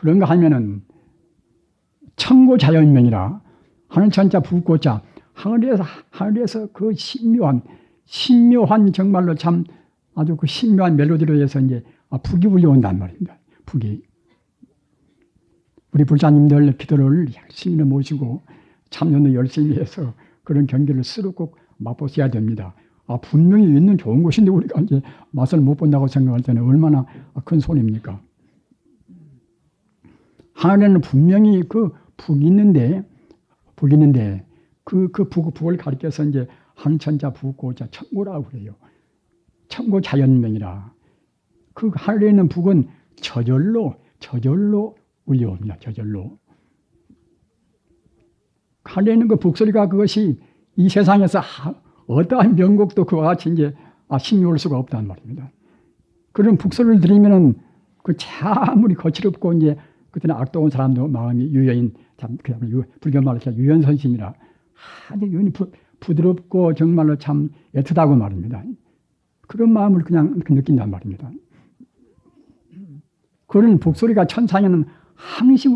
그런가 하면은 천고자연명이라 하늘천자 붓고자 하늘에서 그 신묘한 정말로 참 아주 그 신묘한 멜로디로 해서 이제 북이 울려온단 말입니다. 북이. 우리 불자님들 기도를 열심히 모시고 참여도 열심히 해서 그런 경기를 스스로 꼭 맛보셔야 됩니다. 분명히 있는 좋은 곳인데 우리가 이제 맛을 못 본다고 생각할 때는 얼마나 큰 손해입니까? 하늘에는 분명히 그 북이 있는데 그 북을 가리켜서 이제 하늘천자 붓고자 천고라고 그래요. 천고 자연명이라. 그 하늘에 있는 북은 저절로 울려옵니다. 저절로. 하늘에 있는 그 북소리가 그것이 이 세상에서 어떠한 명곡도 그와 같이 이제 신묘할 수가 없단 말입니다. 그런 북소리를 들으면은 그 아무리 거칠없고 이제 그때는 악도온 사람도 마음이 유여인 참 불교 말로 유연선심이라 아주 부드럽고 정말로 참 애틋하고 말입니다. 그런 마음을 그냥 느낀단 말입니다. 그런 북소리가 천상에는 항시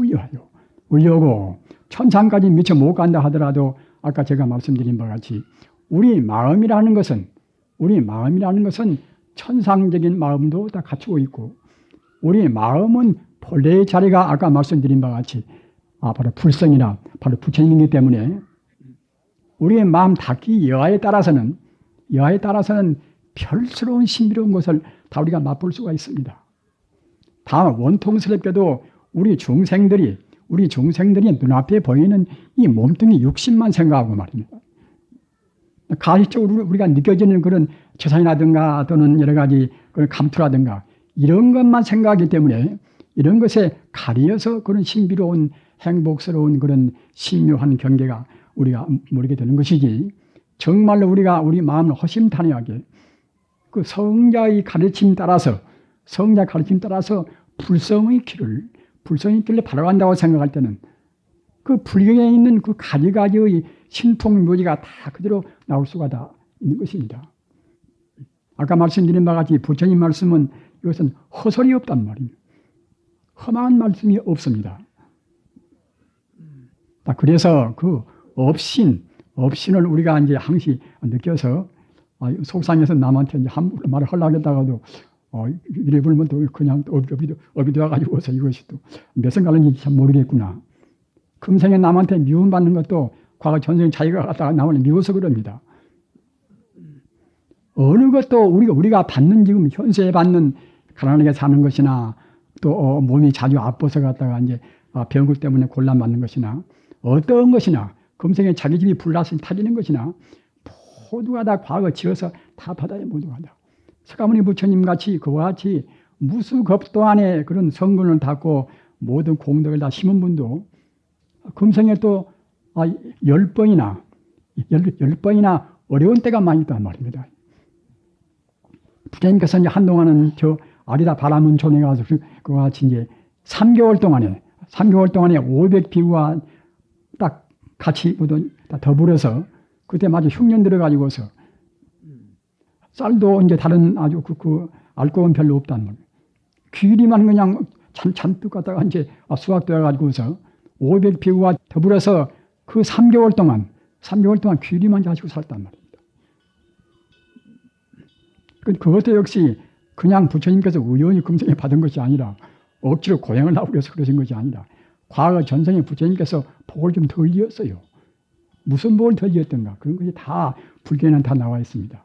울려오고 천상까지 미처 못 간다 하더라도 아까 제가 말씀드린 바와 같이 우리 마음이라는 것은 천상적인 마음도 다 갖추고 있고 우리 마음은 본래의 자리가 아까 말씀드린 바와 같이 바로 불성이나 바로 부처님이기 때문에 우리의 마음 닫기 여하에 따라서는 별스러운 신비로운 것을 다 우리가 맛볼 수가 있습니다. 다만 원통스럽게도 우리 중생들이 눈앞에 보이는 이 몸뚱이 육신만 생각하고 말입니다. 가시적으로 우리가 느껴지는 그런 재산이라든가 또는 여러 가지 그런 감투라든가 이런 것만 생각하기 때문에 이런 것에 가리어서 그런 신비로운 행복스러운 그런 신묘한 경계가 우리가 모르게 되는 것이지 정말로 우리가 우리 마음을 허심탄회하게 그 성자의 가르침 따라서 불성의 길을 바라간다고 생각할 때는 그 불경에 있는 그 가지가지의 신통묘지가 다 그대로 나올 수가 다 있는 것입니다. 아까 말씀드린 바와 같이 부처님 말씀은 이것은 허설이 없단 말입니다. 험한 말씀이 없습니다. 그래서 그 업신을 우리가 이제 항시 느껴서 속상해서 남한테 이제 함부로 말을 하려고 했다가도 이래 불면 또 그냥 업이 되어가지고서 이것이 또 몇 생 가는지 참 모르겠구나. 금생에 남한테 미움받는 것도 과거 전생에 자기가 갖다가 남을 미워서 그럽니다. 어느 것도 우리가 받는 지금 현세에 받는 가난하게 사는 것이나 또 몸이 자주 아파서 갖다가 이제 병구 때문에 곤란받는 것이나 어떤 것이나 금생에 자기 집이 불났으니 타지는 것이나 모두가 다 과거 지어서 다 받아야 모두가 다. 석가모니 부처님 같이 그와 같이 무수겁도 안에 그런 성근을 닦고 모든 공덕을 다 심은 분도 금생에 또 10번이나 어려운 때가 많이 있단 말입니다. 부처님께서 이제 한동안은 저 아리다 바라문촌에 가서 그와 같이 이제 3개월 동안에 500비구와 딱 같이 모두 다 더불어서 그때 마저 흉년 들어가지고서 쌀도 이제 다른 아주 그 알코올은 별로 없단 말이에요. 귀리만 그냥 잔뜩 갖다가 이제 수확되어가지고서 500비구와 더불어서 그 3개월 동안 귀리만 가지고 살단 말입니다. 그것도 역시 그냥 부처님께서 우연히 금생에 받은 것이 아니라 억지로 고행을 하고 그래서 그러신 것이 아니라 과거 전생에 부처님께서 복을 좀 덜 이었어요. 무슨 복을 덜 이었던가 그런 것이 다 불교에는 다 나와 있습니다.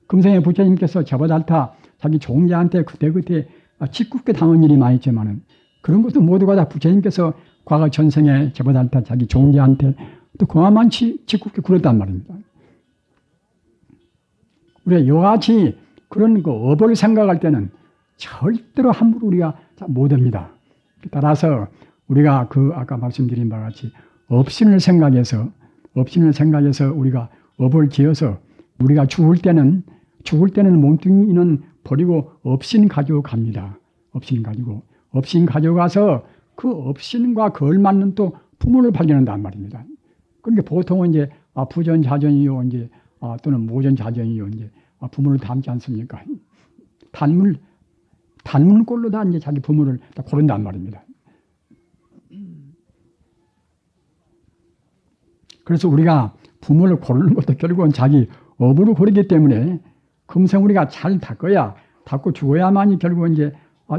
금생에 부처님께서 저보달타 자기 종자한테 그때 짓궂게 당한 일이 많이 있지만은 그런 것도 모두가 다 부처님께서 과거 전생에 저보달타 자기 종자한테 또 그만치 짓궂게 굴었단 말입니다. 우리가 이와 같이 그런 그 업을 생각할 때는 절대로 함부로 우리가 못합니다. 따라서 우리가 그 아까 말씀드린 바와 같이 업신을 생각해서 우리가 업을 지어서 우리가 죽을 때는 몸뚱이는 버리고 업신 가지고 갑니다. 업신 가져가서 그 업신과 걸맞는 또 부모를 발견한단 말입니다. 그러니까 보통은 이제 부전자전이요, 이제 또는 모전자전이요, 이제 부모를 닮지 않습니까? 닮은 꼴로 다 이제 자기 부모를 다 고른단 말입니다. 그래서 우리가 부모를 고르는 것도 결국은 자기 업으로 고르기 때문에 금생 우리가 잘 닦고 죽어야만이 결국은 이제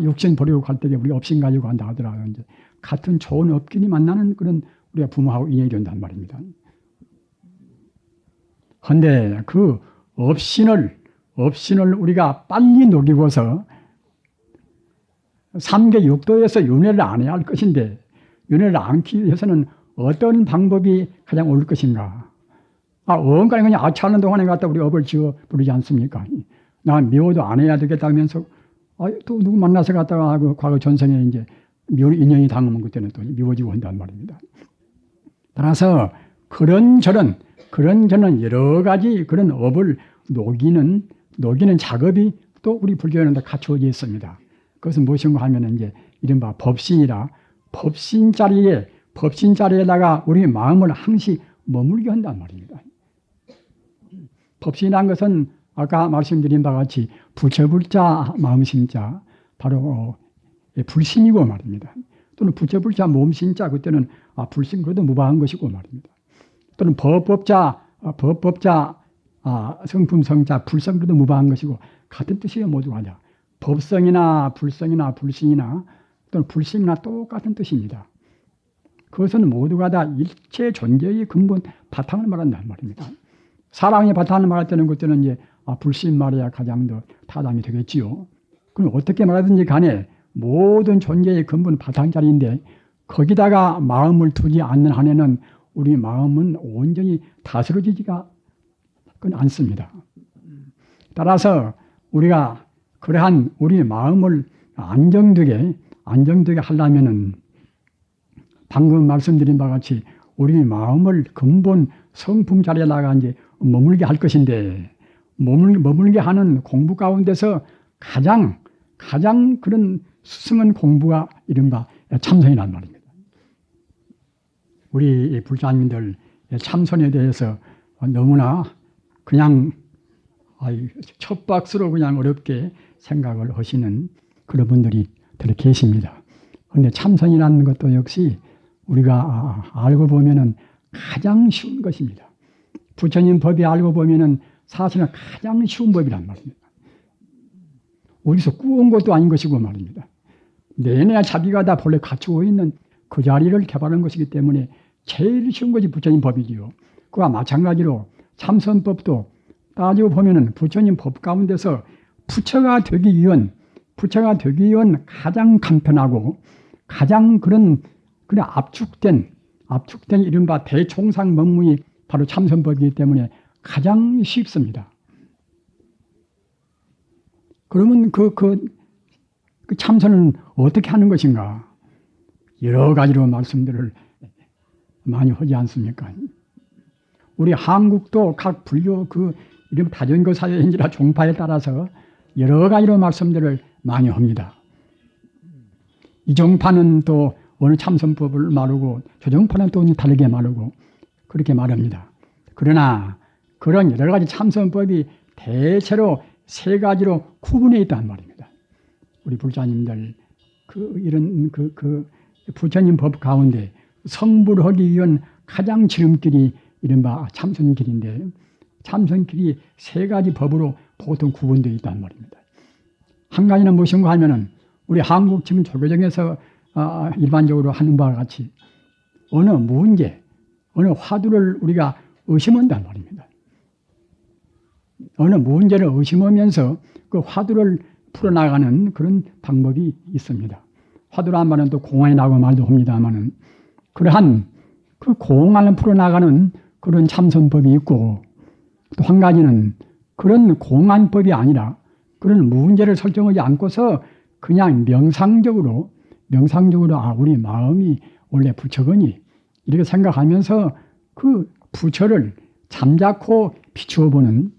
육신 버리고 갈 때 우리가 업신 가지고 간다 하더라도 이제 같은 좋은 업균이 만나는 그런 우리가 부모하고 인연이 된단 말입니다. 그런데 그 업신을 우리가 빨리 녹이고서 3계 6도에서 윤회를 안 해야 할 것인데 윤회를 안기 위해서는 어떤 방법이 가장 옳을 것인가? 언가에 그냥 아차하는 동안에 갖다 우리 업을 지어 부르지 않습니까? 나 미워도 안 해야 되겠다면서 또 누구 만나서 갔다가 과거 전생에 이제 미워 인연이 당하면 그때는 또 미워지고 한단 말입니다. 따라서 그런저런 여러 가지 그런 업을 녹이는 작업이 또 우리 불교에는 다 갖추어져 있습니다. 그것은 무엇인가 하면 이제 이른바 법신이라 법신 자리에다가 우리 마음을 항시 머물게 한단 말입니다. 법신이라는 것은 아까 말씀드린 바와 같이 부처불자 마음신자 바로 불신이고 말입니다. 또는 부처불자 몸신자 그때는 불신 그래도 무방한 것이고 말입니다. 또는 법법자 성품성자 불성 그래도 무방한 것이고 같은 뜻이에요. 모두가 다. 법성이나 불성이나 불신이나 또는 불신이나 똑같은 뜻입니다. 그것은 모두가 다 일체 존재의 근본 바탕을 말한다는 말입니다. 사랑의 바탕을 말할 때는 그때는 이제 불신 말이야 가장 더 타당이 되겠지요. 그럼 어떻게 말하든지 간에 모든 존재의 근본 바탕자리인데 거기다가 마음을 두지 않는 한에는 우리 마음은 온전히 다스려지지가 않습니다. 따라서 우리가 그러한 우리 마음을 안정되게 하려면은 방금 말씀드린 바와 같이 우리 마음을 근본 성품 자리에다가 이제 머물게 할 것인데 머물게 하는 공부 가운데서 가장 그런 스승은 공부가 이른바 참선이란 말입니다. 우리 불자님들 참선에 대해서 너무나 그냥 첫 박스로 그냥 어렵게 생각을 하시는 그런 분들이 들 계십니다. 그런데 참선이라는 것도 역시 우리가 알고 보면은 가장 쉬운 것입니다. 부처님 법이 알고 보면은 사실은 가장 쉬운 법이란 말입니다. 어디서 꾸온 것도 아닌 것이고 말입니다. 내내 자기가 다 본래 갖추고 있는 그 자리를 개발한 것이기 때문에 제일 쉬운 것이 부처님 법이지요. 그와 마찬가지로 참선법도 따지고 보면은 부처님 법 가운데서 부처가 되기 위한 가장 간편하고 가장 그런 압축된 이른바 대총상 법문이 바로 참선법이기 때문에 가장 쉽습니다. 그러면 그 참선은 어떻게 하는 것인가? 여러 가지로 말씀들을 많이 하지 않습니까? 우리 한국도 각 불교 이런 다전교 사회인지라 종파에 따라서 여러 가지로 말씀들을 많이 합니다. 이 종파는 또 어느 참선법을 말하고 저 종파는 또 다르게 말하고 그렇게 말합니다. 그러나 그런 여러 가지 참선법이 대체로 세 가지로 구분해 있단 말입니다. 우리 불자님들 이런 부처님 법 가운데 성불하기 위한 가장 지름길이 이른바 참선길인데 참선길이 세 가지 법으로 보통 구분되어 있단 말입니다. 한 가지는 무엇인가 하면은 우리 한국 지금 조교정에서 일반적으로 하는 바와 같이 어느 문제, 어느 화두를 우리가 의심한단 말입니다. 어느 문제를 의심하면서 그 화두를 풀어나가는 그런 방법이 있습니다. 화두란 말은 또 공안에 나오고 말도 합니다만은 그러한 그 공안을 풀어나가는 그런 참선법이 있고 또 한 가지는 그런 공안법이 아니라 그런 문제를 설정하지 않고서 그냥 명상적으로 우리 마음이 원래 부처거니 이렇게 생각하면서 그 부처를 잠자코 비추어 보는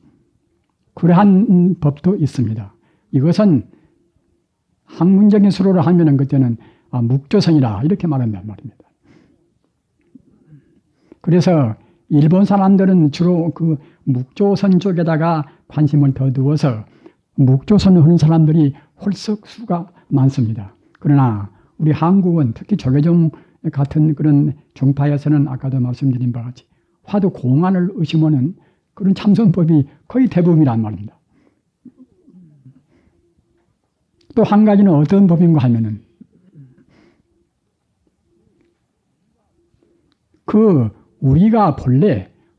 그러한 법도 있습니다. 이것은 학문적인 수로를 하면은 그때는 묵조선이라 이렇게 말한단 말입니다. 그래서 일본 사람들은 주로 그 묵조선 쪽에다가 관심을 더 두어서 묵조선을 하는 사람들이 홀썩 수가 많습니다. 그러나 우리 한국은 특히 조계종 같은 그런 종파에서는 아까도 말씀드린 바와 같이 화두 공안을 의심하는 그런 참선법이 거의 대부분이란 말입니다. 또 한 가지는 어떤 법인가 하면은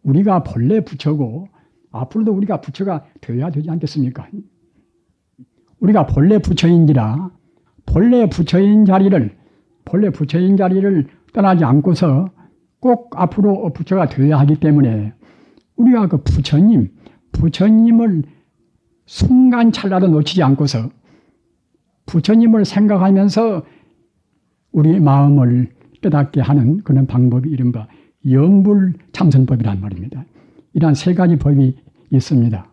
우리가 본래 부처고 앞으로도 우리가 부처가 되어야 되지 않겠습니까? 우리가 본래 부처인지라 본래 부처인 자리를 떠나지 않고서 꼭 앞으로 부처가 되어야 하기 때문에 우리가 그 부처님을 순간 찰나도 놓치지 않고서 부처님을 생각하면서 우리 마음을 깨닫게 하는 그런 방법이 이른바 영불참선법이란 말입니다. 이러한 세 가지 법이 있습니다.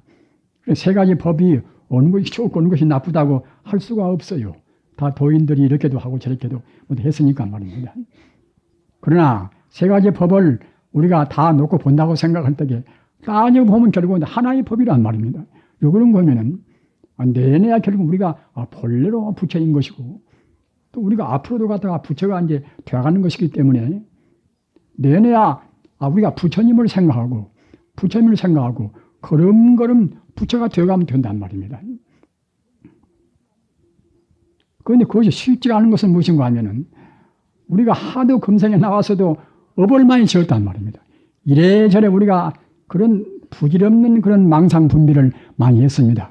세 가지 법이 어느 것이 좋고 어느 것이 나쁘다고 할 수가 없어요. 다 도인들이 이렇게도 하고 저렇게도 했으니까 말입니다. 그러나 세 가지 법을 우리가 다 놓고 본다고 생각할 때에 따져보면 결국은 하나의 법이란 말입니다. 요거는 보면은 내내야 결국 우리가 본래로 부처인 것이고 또 우리가 앞으로도 갔다가 부처가 이제 되어가는 것이기 때문에 내내야 우리가 부처님을 생각하고 걸음걸음 부처가 되어가면 된단 말입니다. 그런데 그것이 쉽지가 않은 것은 무엇인가 하면은 우리가 하도 금생에 나와서도 업을 많이 지었단 말입니다. 이래저래 우리가 그런 부질없는 그런 망상 분비를 많이 했습니다.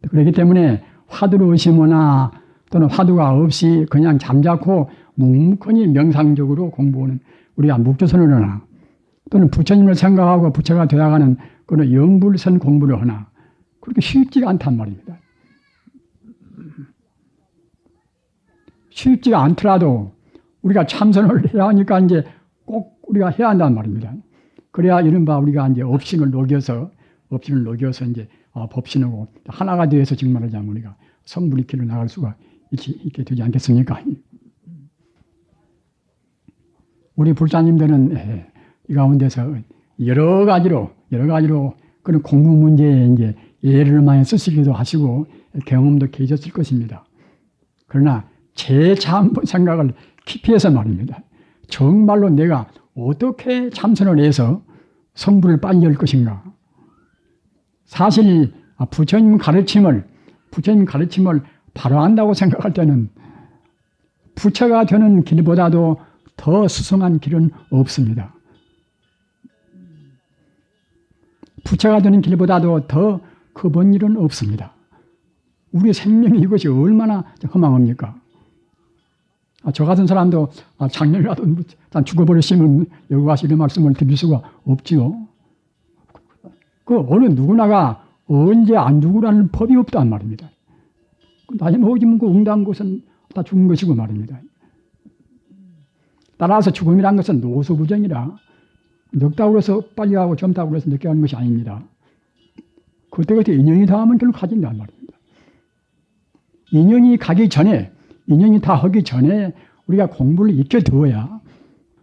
그렇기 때문에 화두를 의심하나 또는 화두가 없이 그냥 잠자코 묵묵히 명상적으로 공부하는 우리가 묵조선을 하나 또는 부처님을 생각하고 부처가 되어가는 그런 영불선 공부를 하나 그렇게 쉽지가 않단 말입니다. 쉽지가 않더라도 우리가 참선을 해야 하니까 이제 꼭 우리가 해야 한단 말입니다. 그래야 이른바 우리가 이제 업신을 녹여서 이제 법신하고 하나가 되어서 지금 말하자면 우리가 성불의 길로 나갈 수가 있게 되지 않겠습니까? 우리 불자님들은 이 가운데서 여러 가지로 그런 공부 문제에 이제 예를 많이 쓰시기도 하시고 경험도 계셨을 것입니다. 그러나 재차 한번 생각을 깊이 해서 말입니다. 정말로 내가 어떻게 참선을 해서 성불을 빨리 열 것인가? 사실 부처님 가르침을 바로 한다고 생각할 때는 부처가 되는 길보다도 더 수승한 길은 없습니다. 부처가 되는 길보다도 더 급한 일은 없습니다. 우리 생명이 이것이 얼마나 허망합니까? 저 같은 사람도 작년이라도 죽어버렸으면 여기 와서 이런 말씀을 드릴 수가 없지요. 그 어느 누구나가 언제 안 죽으라는 법이 없단 말입니다. 나이 먹으면 그 응당 것은 다 죽은 것이고 말입니다. 따라서 죽음이란 것은 노소부정이라 늙다고 해서 빨리 가고 젊다고 해서 늦게 가는 것이 아닙니다. 그때그때 인연이 닿으면 결국 가진단 말입니다. 인연이 다 하기 전에 우리가 공부를 익혀두어야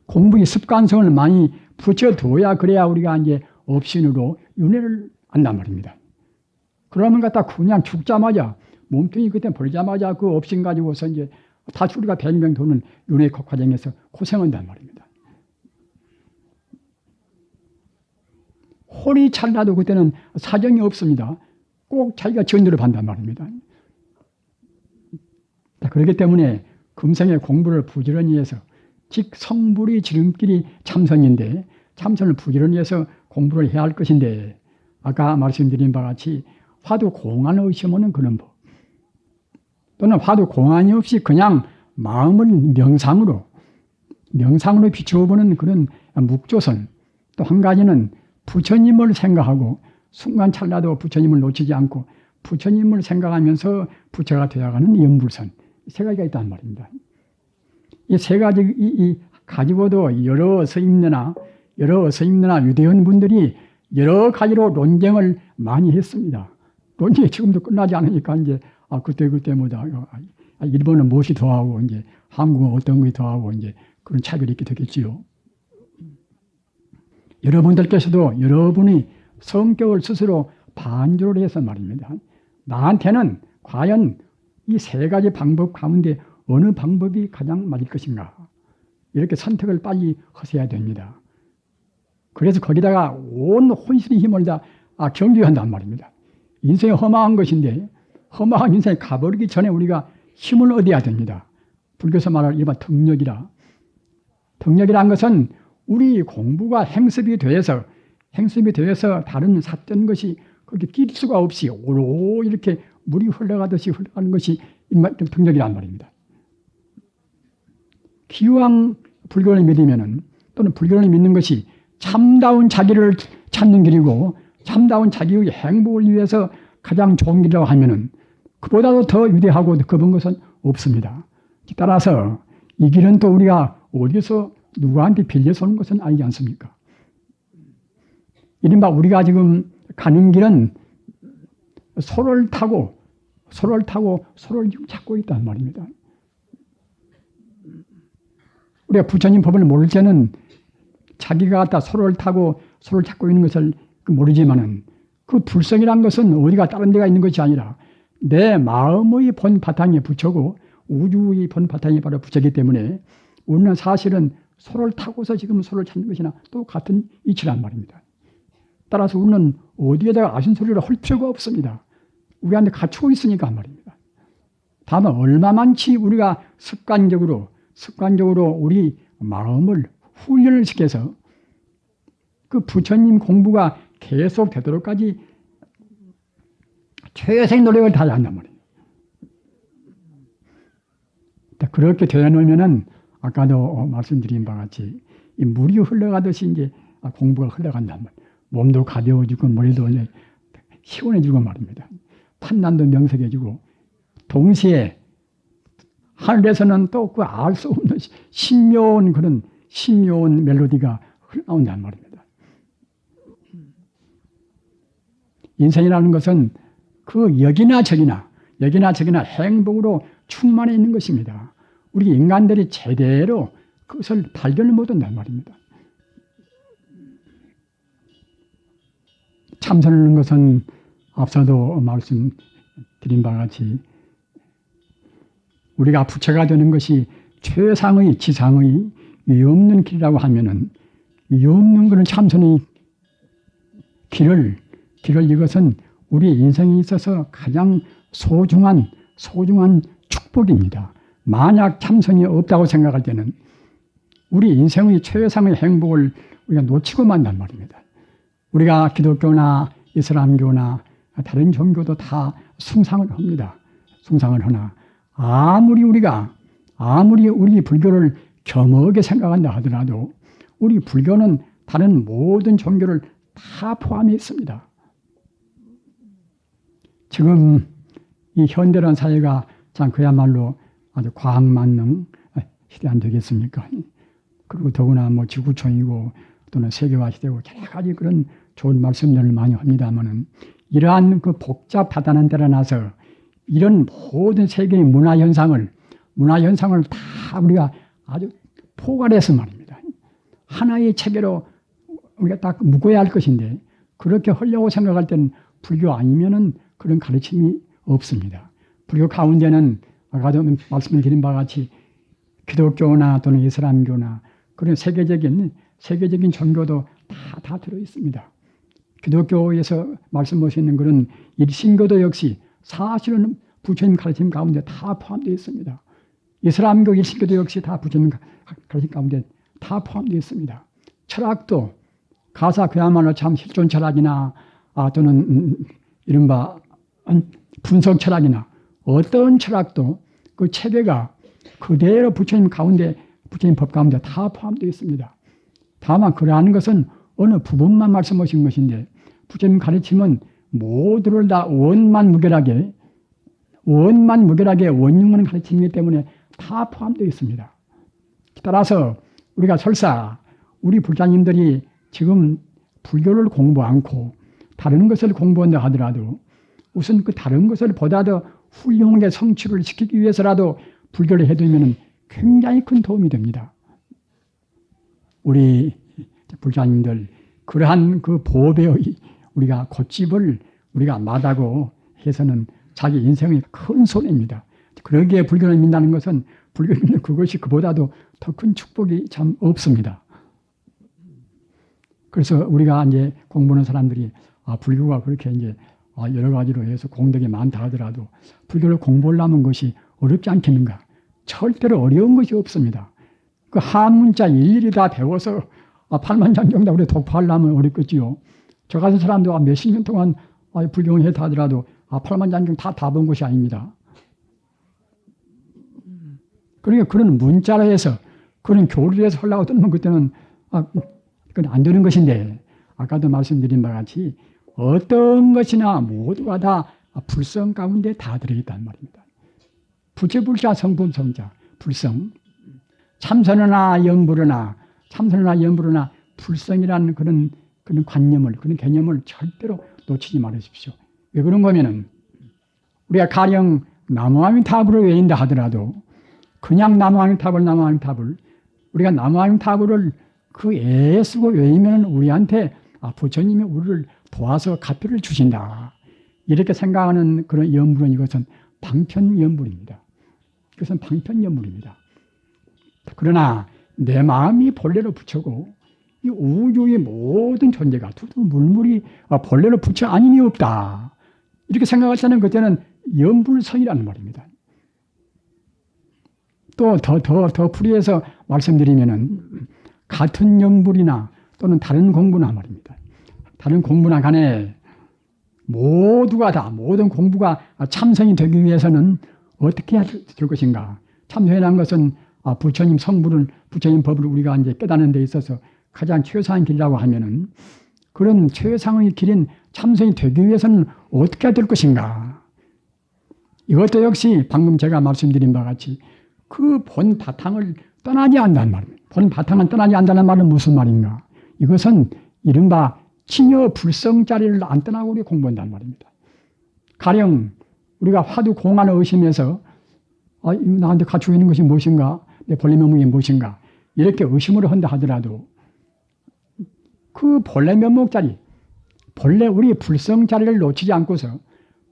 공부의 습관성을 많이 붙여두어야 그래야 우리가 이제 업신으로 윤회를 한단 말입니다. 그러면 갖다 그냥 죽자마자 몸뚱이 그때 버리자마자 그 업신 가지고서 이제 다시 우리가 100명 도는 윤회 과정에서 고생한단 말입니다. 홀이 찰나도 그때는 사정이 없습니다. 꼭 자기가 전도를 한단 말입니다. 그렇기 때문에 금생의 공부를 부지런히 해서 즉 성불이 지름길이 참선인데 참선을 부지런히 해서 공부를 해야 할 것인데 아까 말씀드린 바와 같이 화두 공안을 의심하는 그런 법 또는 화두 공안이 없이 그냥 마음을 명상으로 비추어보는 그런 묵조선 또 한 가지는 부처님을 생각하고 순간 찰나도 부처님을 놓치지 않고 부처님을 생각하면서 부처가 되어가는 영불선 세 가지가 있단 말입니다. 이 세 가지 가지고도 여러 서임내나 유대원 분들이 여러 가지로 논쟁을 많이 했습니다. 논쟁이 지금도 끝나지 않으니까 이제 그때마다 일본은 무엇이 더하고 이제 한국은 어떤 것이 더하고 이제 그런 차별이 있게 되겠지요. 여러분들께서도 여러분이 성격을 스스로 반조를 해서 말입니다. 나한테는 과연 이 세 가지 방법 가운데 어느 방법이 가장 맞을 것인가? 이렇게 선택을 빨리 하셔야 됩니다. 그래서 거기다가 온 혼신의 힘을 다 경주한단 말입니다. 인생이 험악한 것인데 험악한 인생이 가버리기 전에 우리가 힘을 얻어야 됩니다. 불교에서 말하는 일반 덕력이라. 덕력이라는 것은 우리 공부가 행습이 되어서 다른 삿된 것이 거기 낄 수가 없이 오로 이렇게 물이 흘러가듯이 흘러가는 것이 덕력이란 말입니다. 기왕 불교를 믿으면은 또는 불교를 믿는 것이 참다운 자기를 찾는 길이고 참다운 자기의 행복을 위해서 가장 좋은 길이라고 하면은 그보다도 더 위대하고 급한 것은 없습니다. 따라서 이 길은 또 우리가 어디서 누구한테 빌려서 오는 것은 아니지 않습니까? 이른바 우리가 지금 가는 길은 소를 타고 소를 지금 찾고 있단 말입니다. 우리가 부처님 법을 모를 때는 자기가 갖다 소를 타고 소를 찾고 있는 것을 모르지만은 그 불성이란 것은 어디가 다른 데가 있는 것이 아니라 내 마음의 본 바탕이 부처고 우주의 본 바탕이 바로 부처이기 때문에 우리는 사실은 소를 타고서 지금 소를 찾는 것이나 또 같은 이치란 말입니다. 따라서 우리는 어디에다가 아신소리를 할 필요가 없습니다. 우리한테 갖추고 있으니까 말입니다. 다만 얼마만치 우리가 습관적으로 우리 마음을 훈련을 시켜서 그 부처님 공부가 계속 되도록까지 최선의 노력을 다해야 한단 말이에요. 그렇게 되어놓으면은 아까도 말씀드린 바와 같이 이 물이 흘러가듯이 이제 공부가 흘러간단 말이에요. 몸도 가벼워지고 머리도 시원해지고 말입니다. 판단도 명석해지고 동시에 하늘에서는 또 그 알 수 없는 신묘한 멜로디가 흘러나온단 말입니다. 인생이라는 것은 그 여기나 저기나 행복으로 충만해 있는 것입니다. 우리 인간들이 제대로 그것을 발견을 못한단 말입니다. 참선하는 것은 앞서도 말씀드린 바와 같이 우리가 부처가 되는 것이 최상의 지상의 위없는 길이라고 하면은 위없는 그런 참선의 길을 이것은 우리 인생에 있어서 가장 소중한 축복입니다. 만약 참선이 없다고 생각할 때는 우리 인생의 최상의 행복을 우리가 놓치고 만단 말입니다. 우리가 기독교나 이슬람교나 다른 종교도 다 숭상을 합니다. 숭상을 하나 아무리 우리 불교를 겸허하게 생각한다 하더라도 우리 불교는 다른 모든 종교를 다 포함해 있습니다. 지금 이 현대란 사회가 참 그야말로 아주 과학만능 시대 안 되겠습니까? 그리고 더구나 지구촌이고 또는 세계화 시대고 여러 가지 그런 좋은 말씀들을 많이 합니다만은 이러한 그 복잡하다는 데를 나서 이런 모든 세계의 문화 현상을 다 우리가 아주 포괄해서 말입니다. 하나의 체계로 우리가 딱 묶어야 할 것인데 그렇게 하려고 생각할 때는 불교 아니면은 그런 가르침이 없습니다. 불교 가운데는 아까도 말씀드린 바와 같이 기독교나 또는 이슬람교나 그런 세계적인 종교도 다 들어 있습니다. 기독교에서 말씀하시는 그런 일신교도 역시 사실은 부처님 가르침 가운데 다 포함되어 있습니다. 이슬람교 일신교도 역시 다 부처님 가르침 가운데 다 포함되어 있습니다. 철학도 가사 그야말로 참 실존 철학이나 또는 이른바 분석 철학이나 어떤 철학도 그 체계가 그대로 부처님 법 가운데 다 포함되어 있습니다. 다만 그러한 것은 어느 부분만 말씀하신 것인데 부처님 가르침은 모두를 다 원만무결하게 원흉만 가르치기 때문에 다 포함되어 있습니다. 따라서 우리가 설사 우리 불자님들이 지금 불교를 공부 않고 다른 것을 공부한다 하더라도 우선 그 다른 것을 보다 더 훌륭하게 성취를 시키기 위해서라도 불교를 해두면 굉장히 큰 도움이 됩니다. 우리 불자님들 그러한 그 보배의 우리가 곶집을 우리가 마다고 해서는 자기 인생의 큰 손해입니다. 그러기에 불교를 믿는다는 것은 불교를 믿는 그것이 그보다도 더 큰 축복이 참 없습니다. 그래서 우리가 이제 공부하는 사람들이 불교가 그렇게 이제 여러 가지로 해서 공덕이 많다 하더라도 불교를 공부하려면 것이 어렵지 않겠는가? 절대로 어려운 것이 없습니다. 그 한문자 일일이 다 배워서 팔만장경다 우리 독파하려면 어렵겠지요. 저 같은 사람도 몇십 년 동안 불경을 했다 하더라도 팔만장경 다 본 것이 아닙니다. 그러니까 그런 문자로 해서 그런 교리를 해서 하려고 뜨는 그때는 그건 안 되는 것인데 아까도 말씀드린 바와 같이 어떤 것이나 모두가 다 불성 가운데 다 들어있단 말입니다. 부채불자 성품성자 불성 참선이나 염불이나 불성이라는 그런 관념을 그런 개념을 절대로 놓치지 말으십시오. 왜 그런 거면은 우리가 가령 나무아미타불을 외인다 하더라도 그냥 나무아미타불 우리가 나무아미타불을 그 애에 쓰고 외우면 우리한테 부처님이 우리를 도와서 가표를 주신다. 이렇게 생각하는 그런 염불은 이것은 방편염불입니다. 그것은 방편염불입니다. 그러나 내 마음이 본래로 부처고 이 우주의 모든 존재가 두두물물이 본래로 부처 아님이 없다. 이렇게 생각할 때는 그때는 염불성이라는 말입니다. 또 더 풀이해서 말씀드리면은 같은 염불이나 또는 다른 공부나 말입니다. 다른 공부나 간에 모두가 다 모든 공부가 참선이 되기 위해서는 어떻게 해야 될 것인가? 참선이라는 것은 부처님 성불을 부처님 법을 우리가 이제 깨닫는 데 있어서 가장 최상의 길이라고 하면은 그런 최상의 길인 참선이 되기 위해서는 어떻게 해야 될 것인가? 이것도 역시 방금 제가 말씀드린 바와 같이 그 본 바탕을 떠나지 않는다는 말입니다. 본 바탕을 떠나지 않는다는 말은 무슨 말인가? 이것은 이른바 친여 불성자리를 안 떠나고 우리 공부한다는 말입니다. 가령 우리가 화두 공안을 의심해서 나한테 갖추고 있는 것이 무엇인가? 내 본래 면목이 무엇인가? 이렇게 의심을 한다 하더라도 그 본래 면목자리, 본래 우리 불성자리를 놓치지 않고서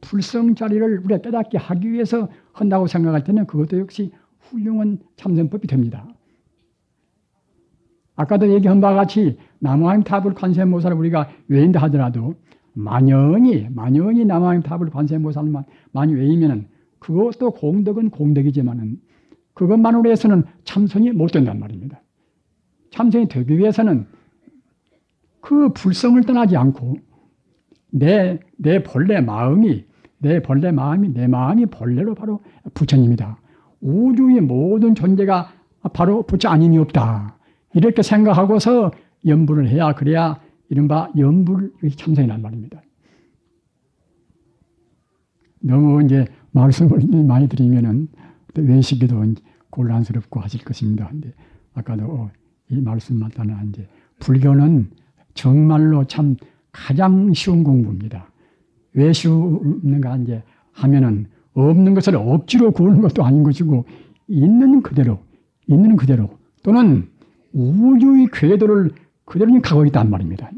불성자리를 우리가 깨닫게 하기 위해서 한다고 생각할 때는 그것도 역시 훌륭한 참선법이 됩니다. 아까도 얘기한 바와 같이 나무아미타불 관세음보살을 우리가 외인다 하더라도 만연히 나무아미타불 관세음보살만 많이 외이면은 그것도 공덕은 공덕이지만은 그것만으로 해서는 참선이 못 된단 말입니다. 참선이 되기 위해서는 그 불성을 떠나지 않고 내 본래 마음이 내 마음이 본래로 바로 부처님이다. 우주의 모든 존재가 바로 부처 아님이 없다. 이렇게 생각하고서 염불을 해야 그래야 이른바 염불의 참선이란 말입니다. 너무 이제 말씀을 많이 드리면은 외시기도 곤란스럽고 하실 것입니다. 근데 아까도 이 말씀만 따라 이제 불교는 정말로 참 가장 쉬운 공부입니다. 왜 쉬운가 이제 하면은 없는 것을 억지로 구하는 것도 아닌 것이고 있는 그대로 또는 우주의 궤도를 그대로 가고 있단 말입니다.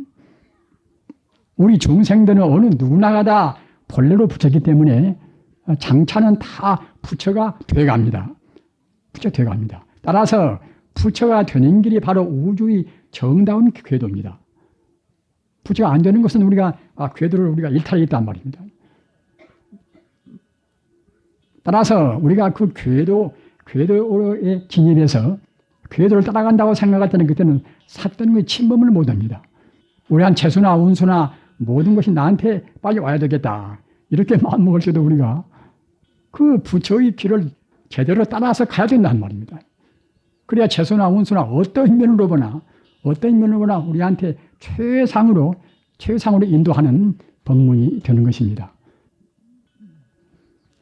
우리 중생들은 어느 누구나가 다 본래로 부처이기 때문에 장차는 다 부처가 돼갑니다. 따라서 부처가 되는 길이 바로 우주의 정다운 궤도입니다. 부처가 안 되는 것은 우리가 궤도를 우리가 일탈하겠단 말입니다. 따라서 우리가 그 궤도에 진입해서 궤도를 따라간다고 생각할 때는 그때는 삿된 침범을 못합니다. 우리한 재수나 운수나 모든 것이 나한테 빨리 와야 되겠다. 이렇게 마음먹을 때도 우리가 그 부처의 길을 제대로 따라서 가야 된다는 말입니다. 그래야 재수나 운수나 어떤 면으로 보나 우리한테 최상으로 인도하는 법문이 되는 것입니다.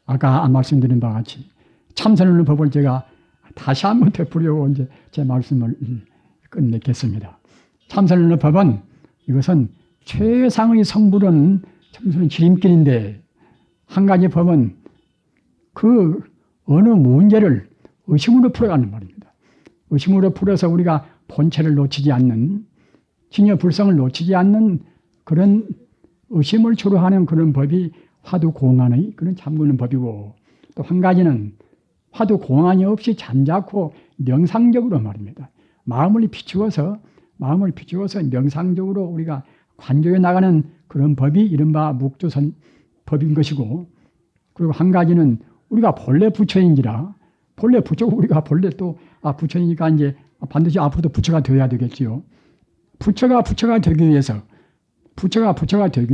아까 말씀드린 바와 같이 참선하는 법을 제가 다시 한번 되풀이하고 이제 제 말씀을 끝내겠습니다. 참선하는 법은 이것은 최상의 성불은 참선은 지름길인데 한 가지 법은 그 어느 문제를 의심으로 풀어가는 말입니다. 의심으로 풀어서 우리가 본체를 놓치지 않는 진여 불성을 놓치지 않는 그런 의심을 초래하는 그런 법이 화두공안의 그런 잠그는 법이고 또 한 가지는 화두공안이 없이 잠자코 명상적으로 말입니다. 마음을 비추어서 마음을 비추어서 명상적으로 우리가 관조해 나가는 그런 법이 이른바 묵조선 법인 것이고, 그리고 한 가지는 우리가 본래 부처인지라, 본래 부처고 우리가 본래 또 부처니까 이제 반드시 앞으로도 부처가 되어야 되겠지요. 부처가 되기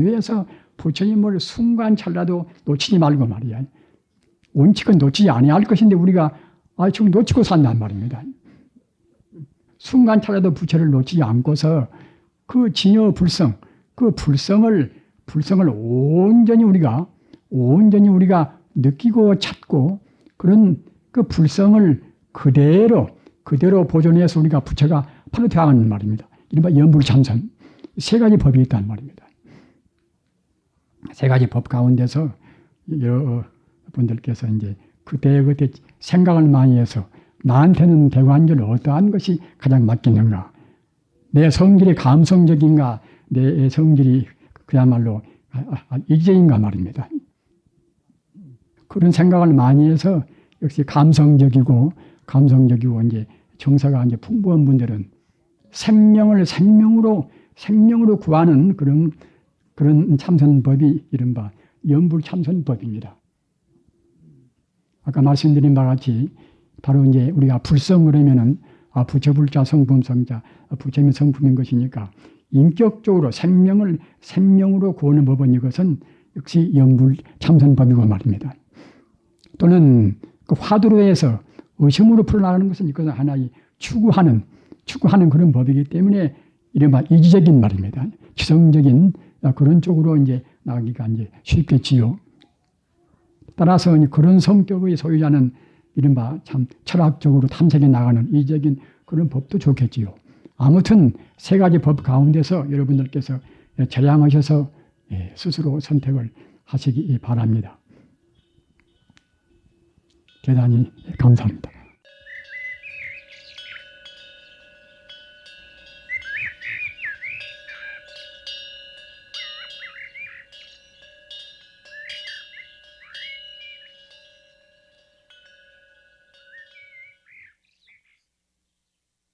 위해서 부처님을 순간 찰나도 놓치지 말고 말이야. 원칙은 놓치지 않아야 할 것인데 우리가 지금 놓치고 산단 말입니다. 순간 찰나도 부처를 놓치지 않고서 그 진여 불성, 그 불성을 온전히 우리가 느끼고 찾고 그런 그 불성을 그대로 보존해서 우리가 부처가 바로 되어가는 말입니다. 이른바 연불참선. 세 가지 법이 있단 말입니다. 세 가지 법 가운데서 여러분들께서 이제 그때 생각을 많이 해서 나한테는 대관절 어떠한 것이 가장 맞겠는가? 내 성질이 감성적인가? 내 성질이 그야말로 이기적인가 말입니다. 그런 생각을 많이 해서 역시 감성적이고 이제 정서가 이제 풍부한 분들은 생명을 생명으로 구하는 그런 참선법이 이른바 연불참선법입니다. 아까 말씀드린 바와 같이 바로 이제 우리가 불성을 하면은 부처불자 성품성자 부처님의 성품인 것이니까 인격적으로 생명으로 구하는 법은 이것은 역시 연불참선법이고 말입니다. 또는 그 화두로 해서 의심으로 풀어나가는 것은 이것은 하나의 추구하는 그런 법이기 때문에 이른바 이기적인 말입니다. 지성적인 그런 쪽으로 이제 나가기가 이제 쉽겠지요. 따라서 그런 성격의 소유자는 이른바 참 철학적으로 탐색해 나가는 이기적인 그런 법도 좋겠지요. 아무튼 세 가지 법 가운데서 여러분들께서 절양하셔서 스스로 선택을 하시기 바랍니다. 대단히 감사합니다.